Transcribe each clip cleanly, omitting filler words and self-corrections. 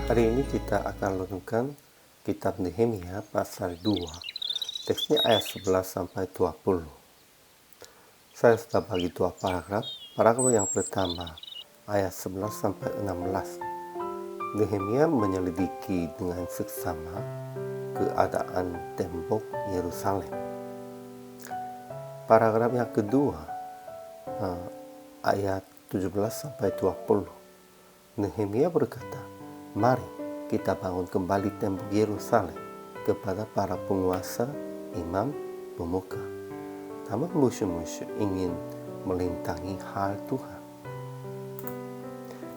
Hari ini kita akan renungkan kitab Nehemia pasal 2. Teksnya ayat 11 sampai 20. Saya sudah bagi dua paragraf. Paragraf yang pertama ayat 11 sampai 16. Nehemia menyelidiki dengan seksama keadaan tembok Yerusalem. Paragraf yang kedua ayat 17 sampai 20. Nehemia berkata, "Mari kita bangun kembali tembok Yerusalem kepada para penguasa, imam, pemuka. Namun musuh-musuh ingin melintangi hal Tuhan."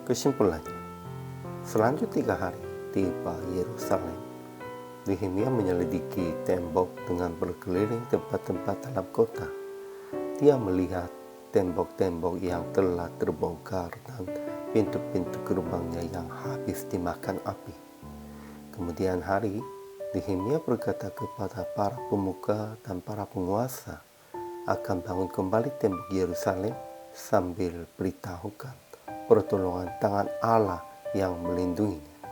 Kesimpulannya, selanjutnya 3 hari tiba Yerusalem. Nehemia menyelidiki tembok dengan berkeliling tempat-tempat dalam kota. Dia melihat tembok-tembok yang telah terbongkar dan pintu-pintu gerbangnya yang habis dimakan api. Kemudian hari, Nehemia berkata kepada para pemuka dan para penguasa akan bangun kembali tembok Yerusalem sambil beritahukan pertolongan tangan Allah yang melindunginya.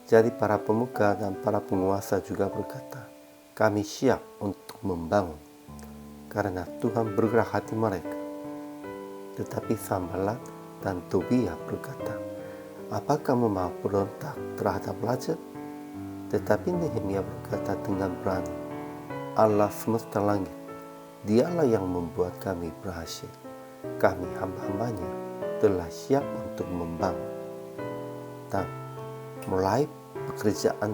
Jadi para pemuka dan para penguasa juga berkata, "Kami siap untuk membangun karena Tuhan bergerak hati mereka." Tetapi Sanballat dan Tobia berkata, "Apa kamu mau berontak terhadap raja?" Tetapi Nehemia berkata dengan berani, "Allah semesta langit, Dialah yang membuat kami berhasil. Kami hamba-hambanya telah siap untuk membangun." Dan mulai pekerjaan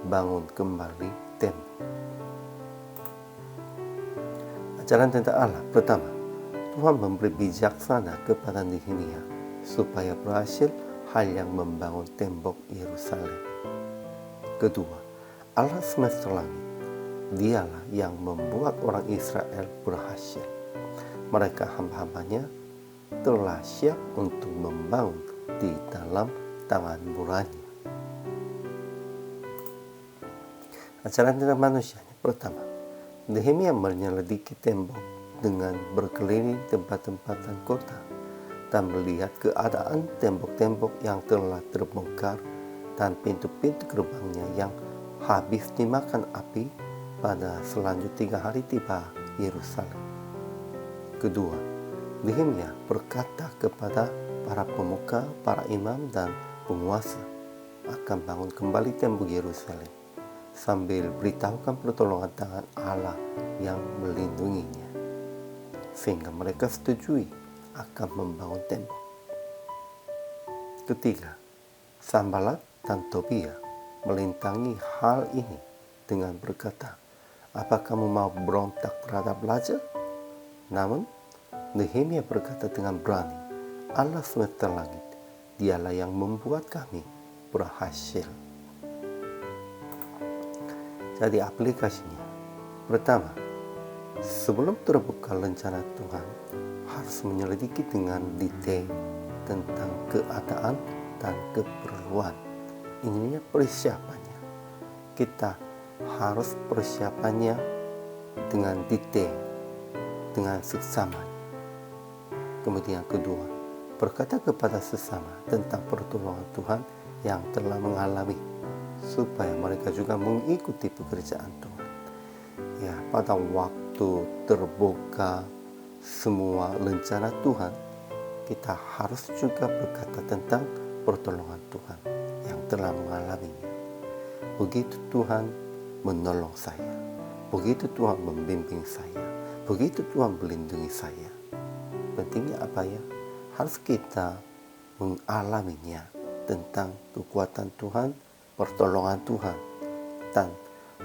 bangun kembali tembok. Ajaran tentang Allah. Pertama, Tuhan memberi bijaksana kepada Nehemia supaya berhasil hal yang membangun tembok Yerusalem. Kedua, Allah semesta langit, Dialah yang membuat orang Israel berhasil. Mereka hamba-hambanya telah siap untuk membangun di dalam tangan murahnya. Ajaran tentang manusianya. Pertama, Nehemia menyelidiki tembok dengan berkeliling tempat-tempat dan kota dan melihat keadaan tembok-tembok yang telah terbongkar dan pintu-pintu gerbangnya yang habis dimakan api pada selanjutnya 3 hari tiba Yerusalem. Kedua, Nehemia berkata kepada para pemuka, para imam dan penguasa akan bangun kembali tembok Yerusalem sambil beritahukan pertolongan tangan Allah yang melindunginya, sehingga mereka setujui akan membangun tembok. Ketiga, Sanballat dan Tobia melintangi hal ini dengan berkata, "Apa kamu mau berontak terhadap raja?" Namun Nehemia berkata dengan berani, "Allah semesta langit, Dialah yang membuat kami berhasil." Jadi aplikasinya, pertama, sebelum terbuka rencana Tuhan, harus menyelidiki dengan detail tentang keadaan dan keperluan. Ini persiapannya. Kita harus persiapannya dengan detail, dengan seksama. Kemudian kedua, berkata kepada sesama tentang pertolongan Tuhan yang telah mengalami, supaya mereka juga mengikuti pekerjaan Tuhan. Ya, pada waktu terbuka semua rencana Tuhan, kita harus juga berkata tentang pertolongan Tuhan yang telah mengalaminya. Begitu Tuhan menolong saya, begitu Tuhan membimbing saya, begitu Tuhan melindungi saya. Pentingnya apa ya? Harus kita mengalaminya tentang kekuatan Tuhan, pertolongan Tuhan, dan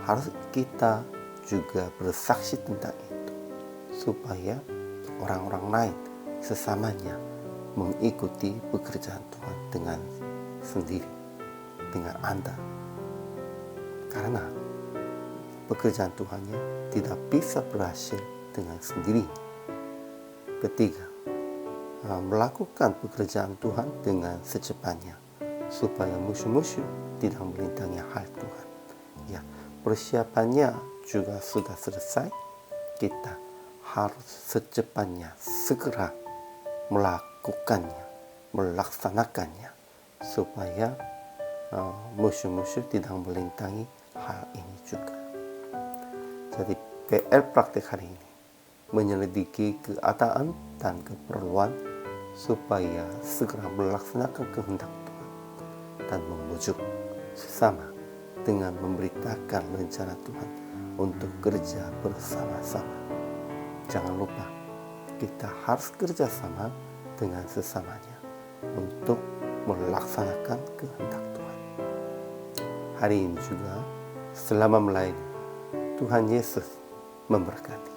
harus kita juga bersaksi tentang itu supaya orang-orang lain sesamanya mengikuti pekerjaan Tuhan dengan sendiri, dengan Anda, karena pekerjaan Tuhannya tidak bisa berhasil dengan sendiri. Ketiga, melakukan pekerjaan Tuhan dengan secepatnya supaya musuh-musuh tidak melintangi hal Tuhan. Ya, persiapannya juga sudah selesai. Kita harus secepatnya segera melakukannya, melaksanakannya supaya musuh-musuh tidak melintangi hal ini juga. Jadi PR praktik hari ini menyelidiki keadaan dan keperluan supaya segera melaksanakan kehendak Tuhan dan membujuk sesama dengan memberitakan rencana Tuhan untuk kerja bersama-sama. Jangan lupa, kita harus kerjasama dengan sesamanya untuk melaksanakan kehendak Tuhan. Hari ini juga, selama melayani, Tuhan Yesus memberkati.